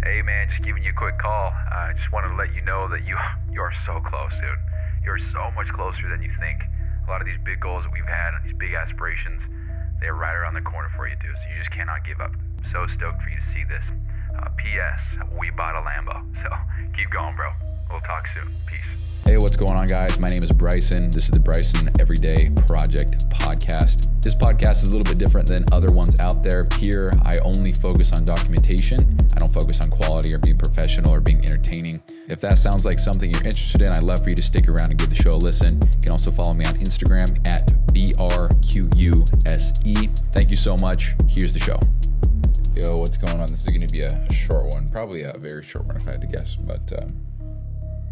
Hey man, just giving you a quick call. I just wanted to let you know that you are so close, dude. You're so much closer than you think. A lot of these big goals that we've had and these big aspirations, they're right around the corner for you, dude. So you just cannot give up. So stoked for you to see this. P.S. We bought a Lambo, so keep going, bro. We'll talk soon. Peace. Hey, what's going on, guys? My name is Bryson. This is the Bryson Everyday Project podcast. This podcast is a little bit different than other ones out there. Here, I only focus on documentation. I don't focus on quality or being professional or being entertaining. If that sounds like something you're interested in, I'd love for you to stick around and give the show a listen. You can also follow me on Instagram at BRQUSE. Thank you so much. Here's the show. Yo, what's going on? This is going to be a short one, probably a very short one if I had to guess, but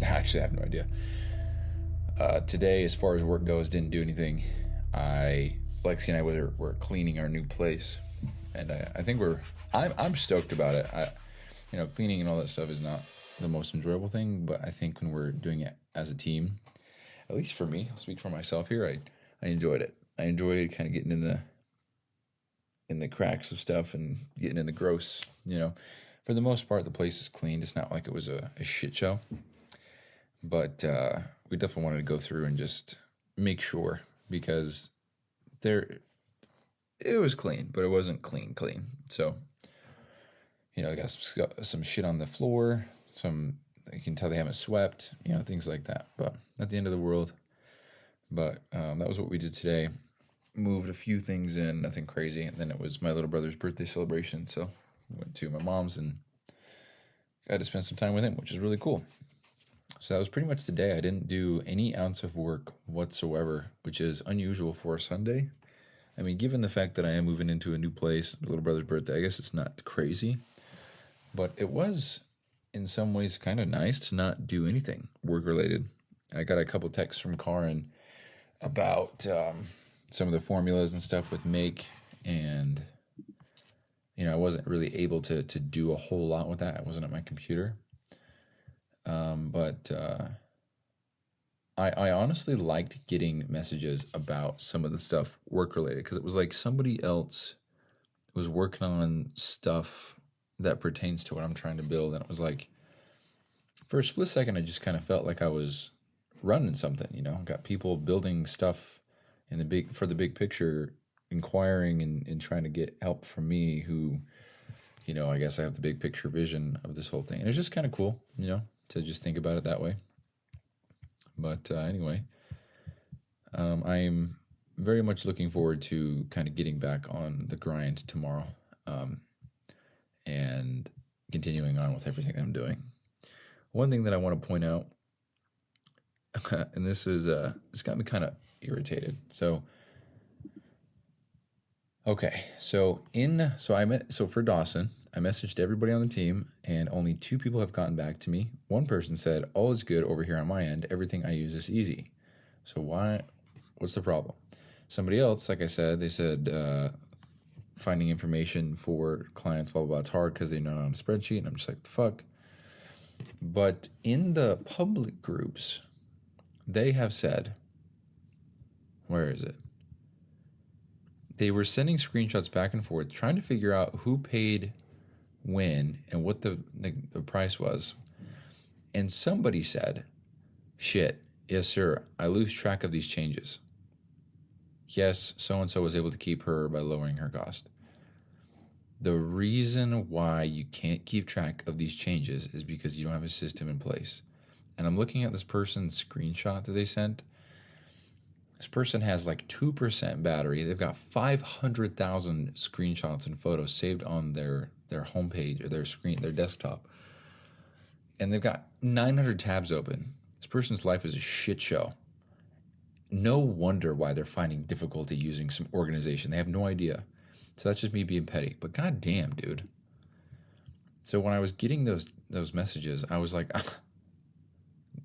actually I have no idea. Today, as far as work goes, didn't do anything. Lexi and I were cleaning our new place, and I think I'm stoked about it. Cleaning and all that stuff is not the most enjoyable thing, but I think when we're doing it as a team, at least for me, I'll speak for myself here, I enjoyed it. I enjoyed kind of getting in the cracks of stuff and getting in the gross, For the most part, the place is cleaned. It's not like it was a shit show. But we definitely wanted to go through and just make sure, because it was clean, but it wasn't clean. So, I got some shit on the floor. You can tell they haven't swept, things like that. But not the end of the world. But that was what we did today. Moved a few things in, nothing crazy. And then it was my little brother's birthday celebration. So I went to my mom's and got to spend some time with him, which is really cool. So that was pretty much the day. I didn't do any ounce of work whatsoever, which is unusual for a Sunday. I mean, given the fact that I am moving into a new place, my little brother's birthday, I guess it's not crazy. But it was, in some ways, kind of nice to not do anything work-related. I got a couple texts from Karin about some of the formulas and stuff with Make, and, I wasn't really able to do a whole lot with that. I wasn't at my computer. But I honestly liked getting messages about some of the stuff work-related, because it was like somebody else was working on stuff that pertains to what I'm trying to build, and it was like, for a split second, I just kind of felt like I was running something, Got people building stuff for the big picture, inquiring and trying to get help from me who, I guess I have the big picture vision of this whole thing. And it's just kind of cool, to just think about it that way. But anyway, I'm very much looking forward to kind of getting back on the grind tomorrow, and continuing on with everything I'm doing. One thing that I want to point out, and this got me kind of irritated. So for Dawson, I messaged everybody on the team, and only 2 people have gotten back to me. One person said, "All is good over here on my end. Everything I use is easy." So what's the problem? Somebody else, like I said, they said finding information for clients, blah, blah, blah, it's hard because they're not on a spreadsheet. And I'm just like, the fuck? But in the public groups, they have said, where is it? They were sending screenshots back and forth, trying to figure out who paid when and what the price was. And somebody said, "Shit, yes sir, I lose track of these changes. Yes, so-and-so was able to keep her by lowering her cost." The reason why you can't keep track of these changes is because you don't have a system in place. And I'm looking at this person's screenshot that they sent. This person has like 2% battery. They've got 500,000 screenshots and photos saved on their homepage or their desktop. And they've got 900 tabs open. This person's life is a shit show. No wonder why they're finding difficulty using some organization. They have no idea. So that's just me being petty. But goddamn, dude. So when I was getting those messages, I was like,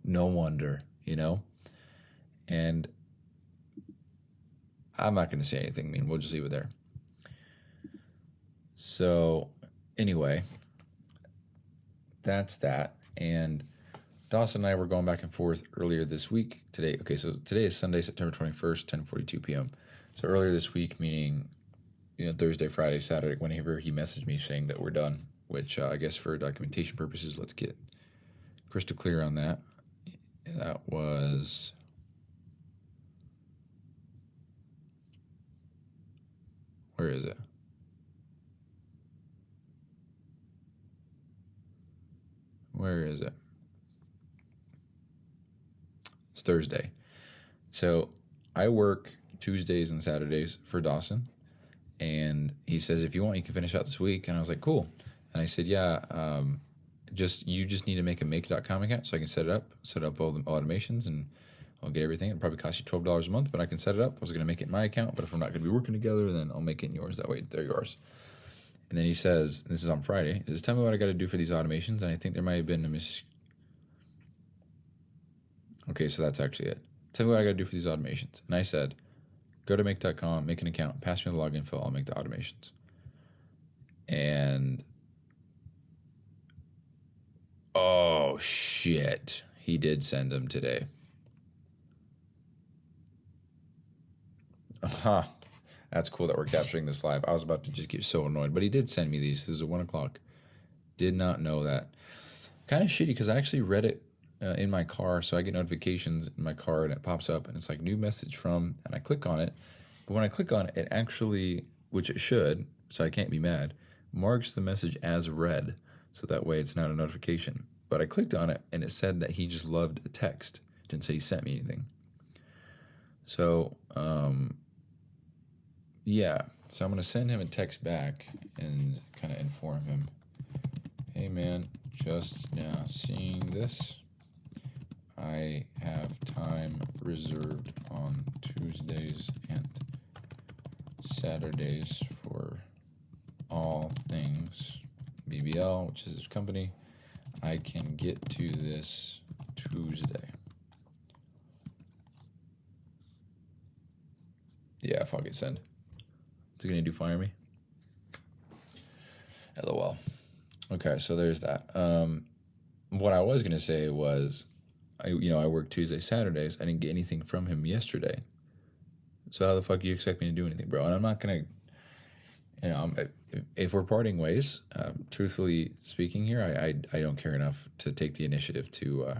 no wonder, And I'm not going to say anything mean. We'll just leave it there. So anyway, that's that. And Dawson and I were going back and forth earlier this week. Today is Sunday, September 21st, 10:42 p.m. So earlier this week, meaning Thursday, Friday, Saturday, whenever he messaged me saying that we're done, which I guess for documentation purposes, let's get crystal clear on that. That was where is it? Where is it? It's Thursday. So I work Tuesdays and Saturdays for Dawson. And he says, if you want, you can finish out this week. And I was like, cool. And I said, yeah, you just need to make a make.com account so I can set up all the automations, and I'll get everything. It'll probably cost you $12 a month, but I can set it up. I was going to make it in my account, but if we're not going to be working together, then I'll make it in yours. That way they're yours. And then he says, this is on Friday, he says, tell me what I got to do for these automations. And I think there might have been a Okay, so that's actually it. Tell me what I got to do for these automations. And I said, go to make.com, make an account, pass me the login info, I'll make the automations. And oh shit, he did send them today. That's cool that we're capturing this live. I was about to just get so annoyed, but he did send me these. This is at 1 o'clock. Did not know that. Kind of shitty because I actually read it in my car, so I get notifications in my car and it pops up and it's like new message from, and I click on it. But when I click on it, it actually, which it should, so I can't be mad, marks the message as read, so that way it's not a notification. But I clicked on it and it said that he just loved a text. It didn't say he sent me anything. So, yeah. So I'm going to send him a text back and kind of inform him. Hey man, just now seeing this. I have time reserved on Tuesdays and Saturdays for all things BBL, which is his company. I can get to this Tuesday. Yeah, fuck it, send. Is he gonna do fire me? LOL. Okay, so there's that. What I was gonna say was, I work Tuesdays, Saturdays. I didn't get anything from him yesterday. So how the fuck do you expect me to do anything, bro? And I'm not gonna, if we're parting ways, truthfully speaking here, I don't care enough to take the initiative to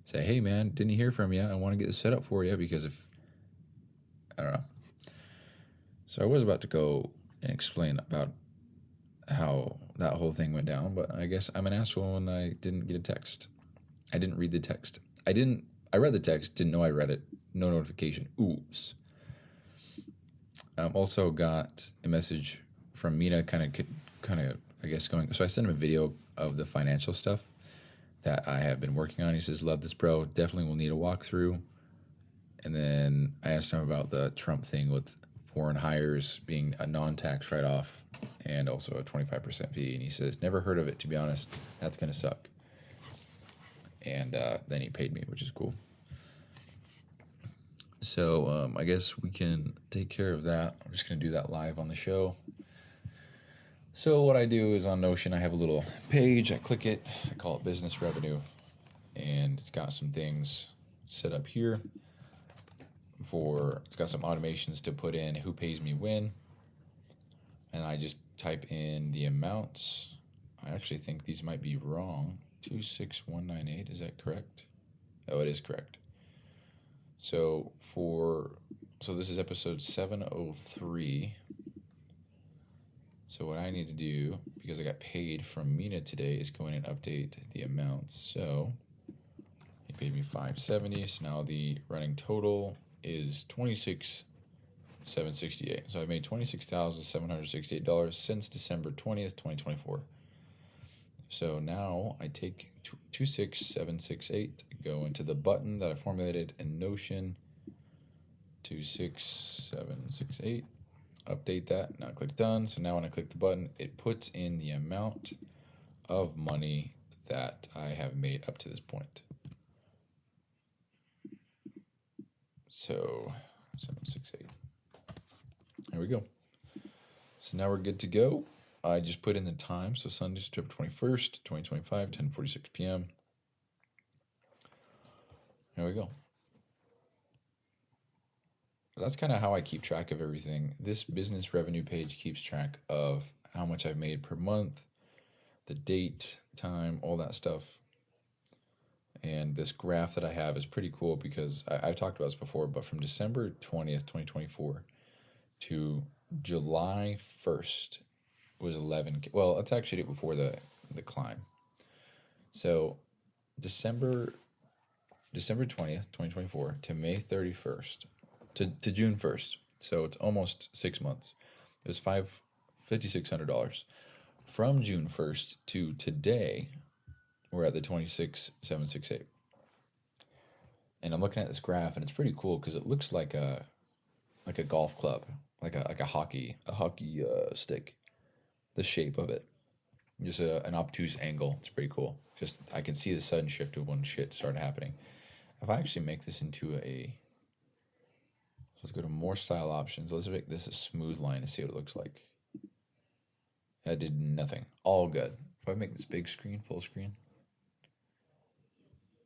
say, hey man, didn't hear from you. I want to get this set up for you because I don't know. So I was about to go and explain about how that whole thing went down, but I guess I'm an asshole and I didn't get a text. I didn't read the text. I read the text, didn't know I read it. No notification. Oops. Also got a message from Mina kind of, I guess, going, so I sent him a video of the financial stuff that I have been working on. He says, love this, bro. Definitely will need a walkthrough. And then I asked him about the Trump thing with foreign hires being a non-tax write-off and also a 25% fee. And he says, never heard of it, to be honest. That's going to suck. And then he paid me, which is cool. So I guess we can take care of that. I'm just going to do that live on the show. So what I do is on Notion, I have a little page. I click it. I call it business revenue. And it's got some things set up here. It's got some automations to put in who pays me when. And I just type in the amounts. I actually think these might be wrong. 26198, is that correct? Oh, it is correct. So this is episode 703. So what I need to do, because I got paid from Mina today, is go in and update the amounts. So he paid me $570. So now the running total is $26,768. So I made $26,768 since December 20th, 2024. So now I take 26768, go into the button that I formulated in Notion, 26768, update that, now click done. So now when I click the button, it puts in the amount of money that I have made up to this point. So 768. There we go. So now we're good to go. I just put in the time, so Sunday, September 21st, 2025, 10:46 p.m. There we go. That's kind of how I keep track of everything. This business revenue page keeps track of how much I've made per month, the date, time, all that stuff. And this graph that I have is pretty cool because I've talked about this before, but from December 20th, 2024 to July 1st was 11K. Well, let's actually do it before the climb. So December 20th, 2024 to May 31st to June 1st. So it's almost 6 months. It was $5,600. From June 1st to today, we're at the 26,768. And I'm looking at this graph, and it's pretty cool because it looks like a golf club, like a hockey stick. The shape of it, just an obtuse angle. It's pretty cool. Just I can see the sudden shift of when shit started happening. If I actually make this into let's go to more style options. Let's make this a smooth line and see what it looks like. I did nothing. All good. If I make this big screen, full screen,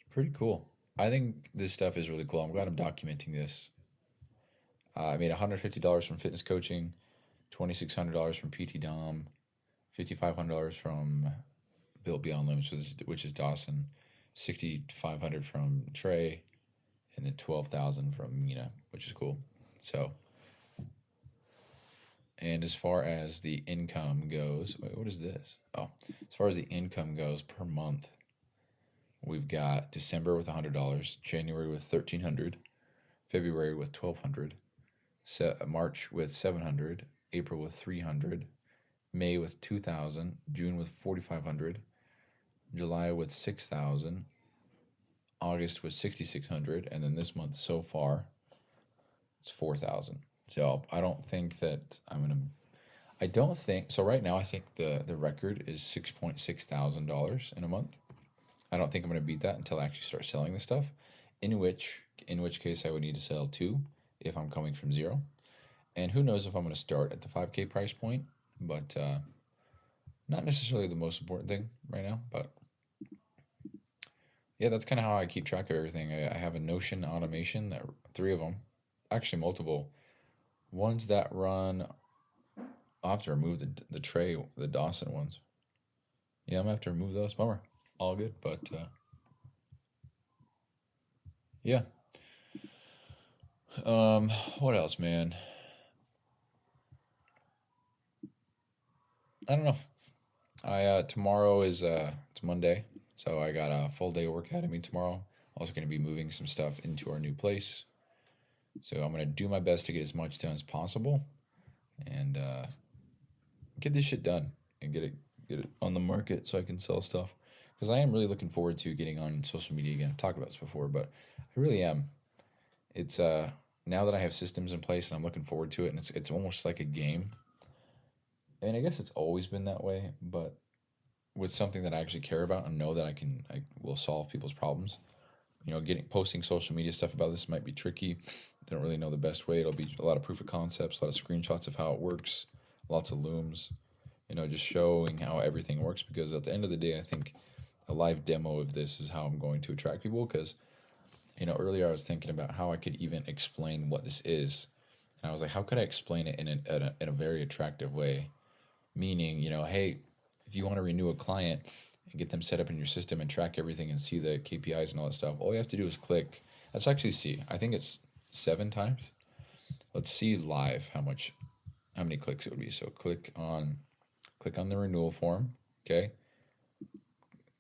pretty cool. I think this stuff is really cool. I'm glad I'm documenting this. I made $150 from fitness coaching, $2,600 from PT Dom, $5,500 from Built Beyond Limits, which is Dawson, $6,500 from Trey, and then $12,000 from Mina, which is cool. So, and as far as the income goes, wait, what is this? Oh, as far as the income goes per month, we've got December with $100, January with $1,300, February with $1,200, March with $700, April with $300, May with $2,000, June with $4,500, July with $6,000, August was $6,600, and then this month so far, it's $4,000. So I don't think that so right now I think the record is $6,600 in a month. I don't think I'm gonna beat that until I actually start selling this stuff. In which case I would need to sell 2 if I'm coming from 0. And who knows if I'm gonna start at the 5K price point, but not necessarily the most important thing right now, but yeah, that's kind of how I keep track of everything. I have a Notion automation, that 3 of them, actually multiple ones that run. I'll have to remove the tray, the Dawson ones. Yeah, I'm gonna have to remove those. Bummer. All good, but yeah. What else, man? I don't know. Tomorrow is it's Monday, so I got a full day of work ahead of me tomorrow. Also going to be moving some stuff into our new place, so I'm going to do my best to get as much done as possible, and get this shit done and get it on the market so I can sell stuff. Because I am really looking forward to getting on social media again. I've talked about this before, but I really am. It's now that I have systems in place and I'm looking forward to it, and it's almost like a game. And I guess it's always been that way, but with something that I actually care about and know that I will solve people's problems. You know, posting social media stuff about this might be tricky. Don't really know the best way. It'll be a lot of proof of concepts, a lot of screenshots of how it works, lots of looms, just showing how everything works, because at the end of the day, I think a live demo of this is how I'm going to attract people, because, earlier I was thinking about how I could even explain what this is. And I was like, how could I explain it in a very attractive way? Meaning, hey, if you want to renew a client and get them set up in your system and track everything and see the KPIs and all that stuff, all you have to do is click. Let's actually see. I think it's 7 times. Let's see live how many clicks it would be. So click on the renewal form. Okay.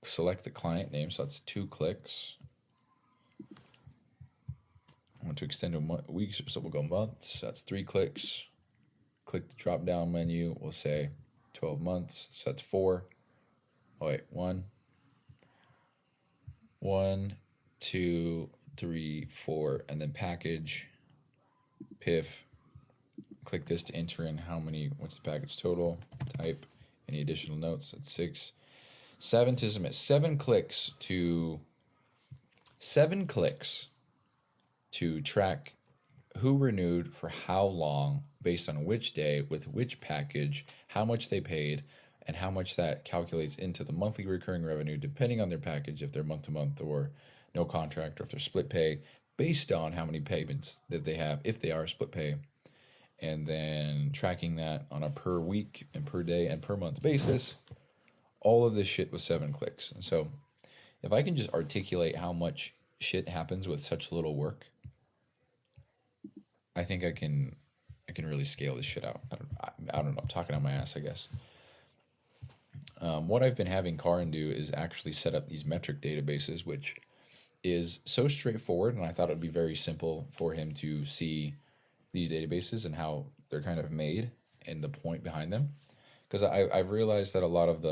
Select the client name. So that's 2 clicks. I want to extend to weeks, so we'll go months. That's 3 clicks. Click the drop down menu. We'll say 12 months. So that's 4. Oh wait, 1, 2, 3, 4, and then package, PIF. Click this to enter in what's the package total, type, any additional notes. That's 6. 7 to submit. 7 clicks to track who renewed for how long, based on which day, with which package, how much they paid, and how much that calculates into the monthly recurring revenue, depending on their package, if they're month to month or no contract, or if they're split pay, based on how many payments that they have, if they are split pay. And then tracking that on a per week and per day and per month basis, all of this shit with 7 clicks. And so if I can just articulate how much shit happens with such little work, I think I can really scale this shit out. I don't know. I'm talking on my ass, I guess. What I've been having Karin do is actually set up these metric databases, which is so straightforward, and I thought it would be very simple for him to see these databases and how they're kind of made and the point behind them. Because I've realized that a lot of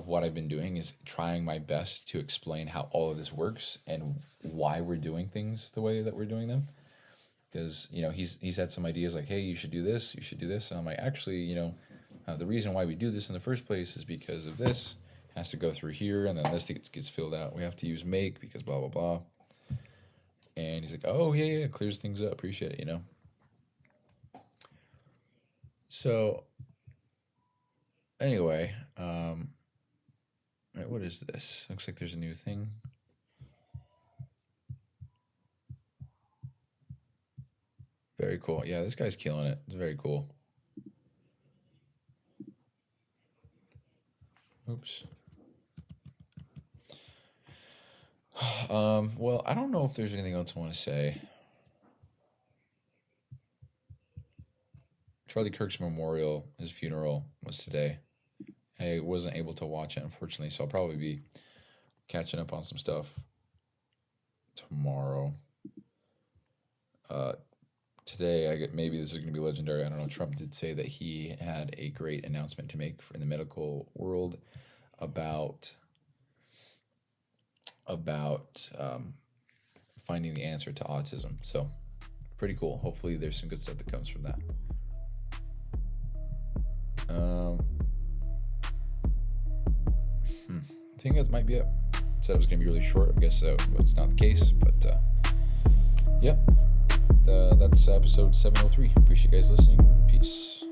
what I've been doing is trying my best to explain how all of this works and why we're doing things the way that we're doing them. Because, he's had some ideas like, hey, you should do this, and I'm like, actually, the reason why we do this in the first place is because of this. It has to go through here, and then this gets filled out. We have to use make because blah, blah, blah. And he's like, oh, yeah, clears things up. Appreciate it, So, anyway, right, what is this? Looks like there's a new thing. Very cool. Yeah, this guy's killing it. It's very cool. Oops. Well, I don't know if there's anything else I want to say. Charlie Kirk's memorial, his funeral, was today. I wasn't able to watch it, unfortunately, so I'll probably be catching up on some stuff tomorrow. Today, maybe this is going to be legendary. I don't know. Trump did say that he had a great announcement to make in the medical world about finding the answer to autism. So, pretty cool. Hopefully, there's some good stuff that comes from that. I think that might be it. Said it was going to be really short. I guess it's not the case, but yeah. That's episode 703. Appreciate you guys listening. Peace.